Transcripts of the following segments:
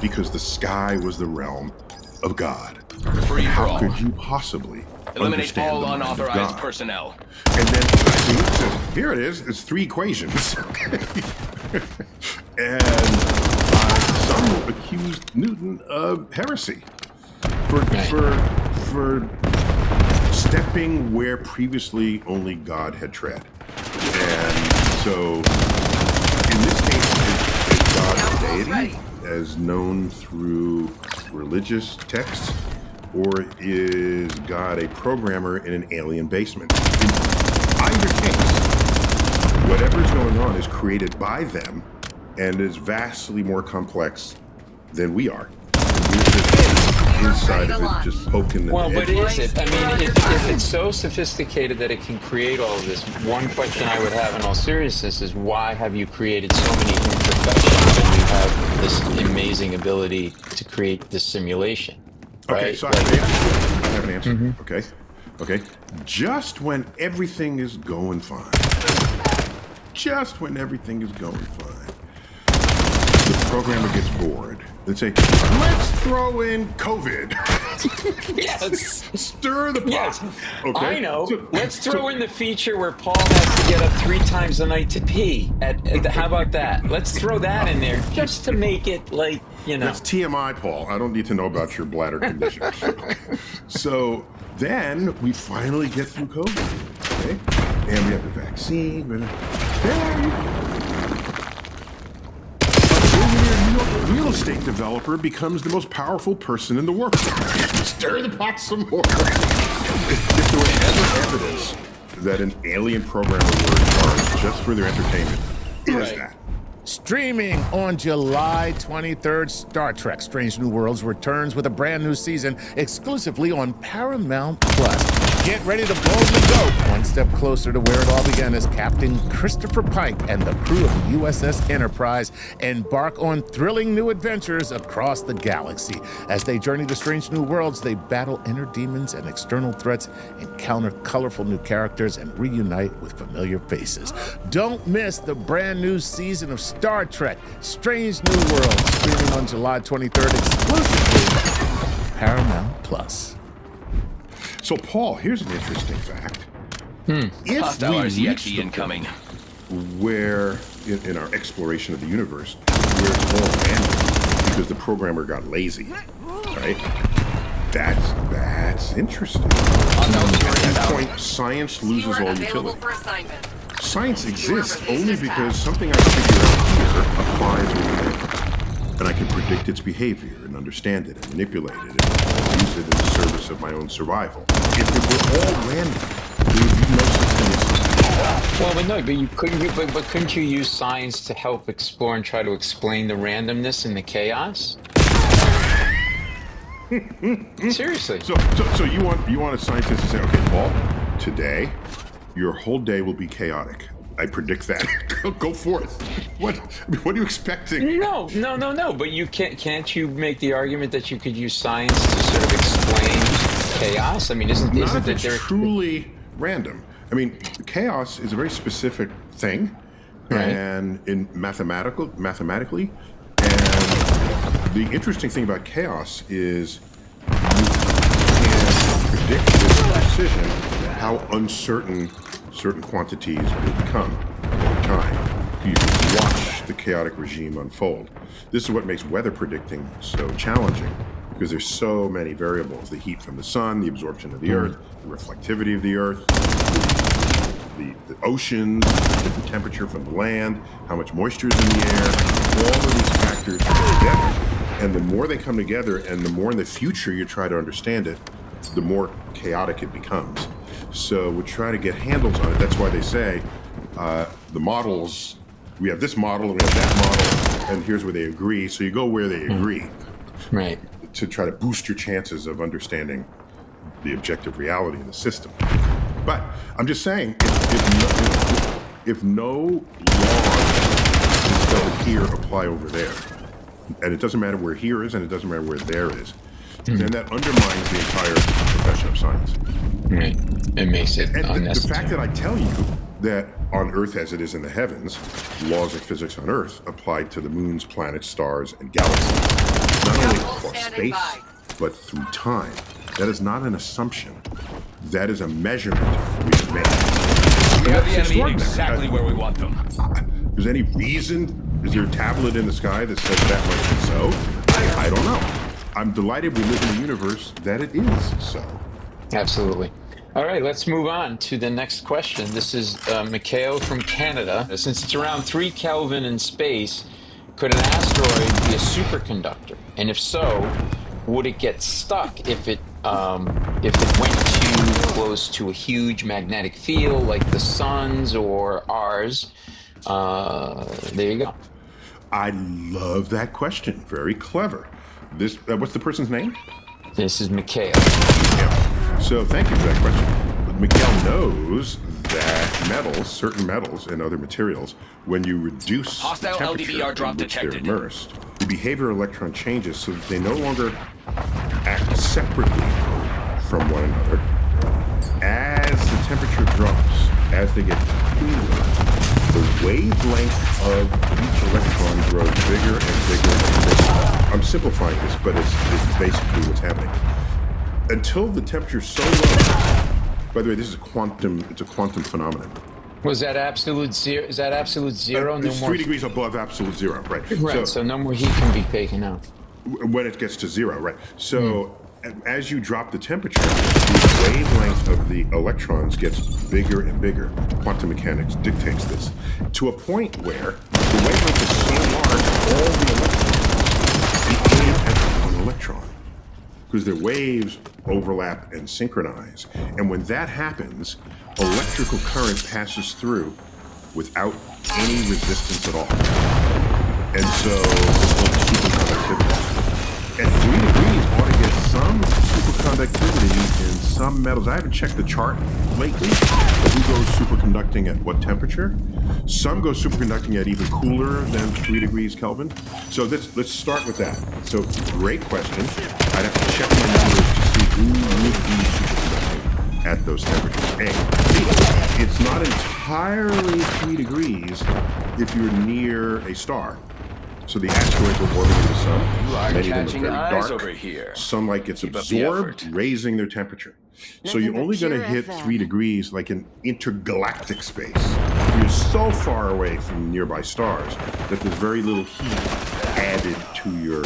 because the sky was the realm of God. Free for How all. could you possibly Eliminate understand all the mind of unauthorized God? personnel. And then see, so here it is. It's 3 equations. And some accused Newton of heresy for stepping where previously only God had tread. And so in this case, is God a deity as known through religious texts, or is God a programmer in an alien basement? In either case, whatever's going on is created by them and is vastly more complex than we are. We're just inside of it, just poking the Well, but edges. is it? I mean, if it's so sophisticated that it can create all of this, one question I would have in all seriousness is why have you created so many imperfections when you have this amazing ability to create this simulation? Okay, Right? so I have an answer. Okay. Just when everything is going fine. Just when everything is going fine. The programmer gets bored. They say, let's throw in COVID. Yes. Stir the pot. Yes. Okay. I know. Let's throw in the feature where Paul has to get up 3 times a night to pee. How about that? Let's throw that in there just to make it like, you know. That's TMI, Paul. I don't need to know about your bladder condition. So then we finally get through COVID. Okay. And we have the vaccine. Real estate developer becomes the most powerful person in the world. Stir the pot some more. If there was ever evidence that an alien programmer were in charge just for their entertainment, it is that. Streaming on July 23rd, Star Trek Strange New Worlds returns with a brand new season exclusively on Paramount+. Get ready to boldly go one step closer to where it all began as Captain Christopher Pike and the crew of the USS Enterprise embark on thrilling new adventures across the galaxy. As they journey to strange new worlds, they battle inner demons and external threats, encounter colorful new characters, and reunite with familiar faces. Don't miss the brand new season of Star Trek Strange New Worlds, streaming on July 23rd exclusively Paramount+. So, Paul, here's an interesting fact. If Hostile we RTX reach the incoming. where, in our exploration of the universe, where it's all random because the programmer got lazy, right? That's interesting. At that point, science loses all utility. Science exists only because something I figure out here applies over there. And I can predict its behavior and understand it and manipulate it and use it in the service of my own survival. If it were all random, there would be no such thing as science. Well, but no, but couldn't you use science to help explore and try to explain the randomness and the chaos? Seriously. So you want a scientist to say, okay, Paul, today your whole day will be chaotic. I predict that. Go forth. What are you expecting? No. But you can't you make the argument that you could use science to sort of explain chaos? I mean, isn't Not that if it's truly random. I mean, chaos is a very specific thing, right, and mathematically. And the interesting thing about chaos is you can predict with precision how uncertain certain quantities will become over time. You can watch the chaotic regime unfold. This is what makes weather predicting so challenging, because there's so many variables: the heat from the sun, the absorption of the earth, the reflectivity of the earth, the oceans, the temperature from the land, how much moisture is in the air. All of these factors come together, and the more they come together, and the more in the future you try to understand it, the more chaotic it becomes. So we try to get handles on it. That's why they say the models, we have this model and we have that model, and here's where they agree. So you go where they agree, right, to try to boost your chances of understanding the objective reality of the system. But I'm just saying, if no laws instead of here apply over there, and it doesn't matter where here is and it doesn't matter where there is, then that undermines the entire profession of science. Right. It makes it unnecessary. The fact that I tell you that on Earth as it is in the heavens, laws of physics on Earth apply to the moons, planets, stars, and galaxies. space, but through time. That is not an assumption. That is a measurement we've made. We have the That's enemy extraordinary. exactly where we want them. Is there any reason? Is there a tablet in the sky that says that must be so? I don't know. I'm delighted we live in a universe that it is so. Absolutely. All right, let's move on to the next question. This is Mikhail from Canada. Since it's around 3 Kelvin in space, could an asteroid be a superconductor? And if so, would it get stuck if it went too close to a huge magnetic field like the sun's or ours? There you go. I love that question. Very clever. This what's the person's name? This is Mikhail. Yeah. So thank you for that question. Mikhail knows that metals, certain metals and other materials, when you reduce Hostile temperature LDBR drop in which they're detected. immersed, the behavior of electron changes so that they no longer act separately from one another. As the temperature drops, as they get cooler, the wavelength of each electron grows bigger and bigger and bigger. I'm simplifying this, but it's basically what's happening. Until the temperature's so low. By the way, this is it's a quantum phenomenon. Was that absolute zero? Is that absolute zero? It's 3 degrees above absolute zero, right? Right, so no more heat can be taken out. When it gets to zero, right? So as you drop the temperature, the wavelength of the electrons gets bigger and bigger. Quantum mechanics dictates this. To a point where the wavelength is so large, all the electrons behave as one electron. Because their waves overlap and synchronize. And when that happens, electrical current passes through without any resistance at all. And so it's called superconductivity. At 3 degrees, ought to get some superconductivity in some metals. I haven't checked the chart lately, but who goes superconducting at what temperature? Some go superconducting at even cooler than 3 degrees Kelvin. So let's start with that. So great question. I'd have to check the numbers to see who would be superconducting at those temperatures. B, it's not entirely 3 degrees if you're near a star. So the asteroids are orbiting the sun. You are Many of them catching are very eyes dark. over here. Sunlight gets Keep up the absorbed, effort. raising their temperature. So Nothing you're but only going to pure hit FM. 3 degrees like in intergalactic space. You're so far away from nearby stars that there's very little heat added to your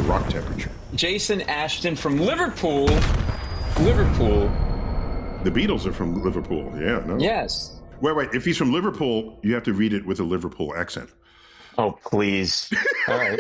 rock temperature. Jason Ashton from Liverpool. Liverpool. The Beatles are from Liverpool. Yeah, no. Yes. Wait. If he's from Liverpool, you have to read it with a Liverpool accent. Oh, please. All right.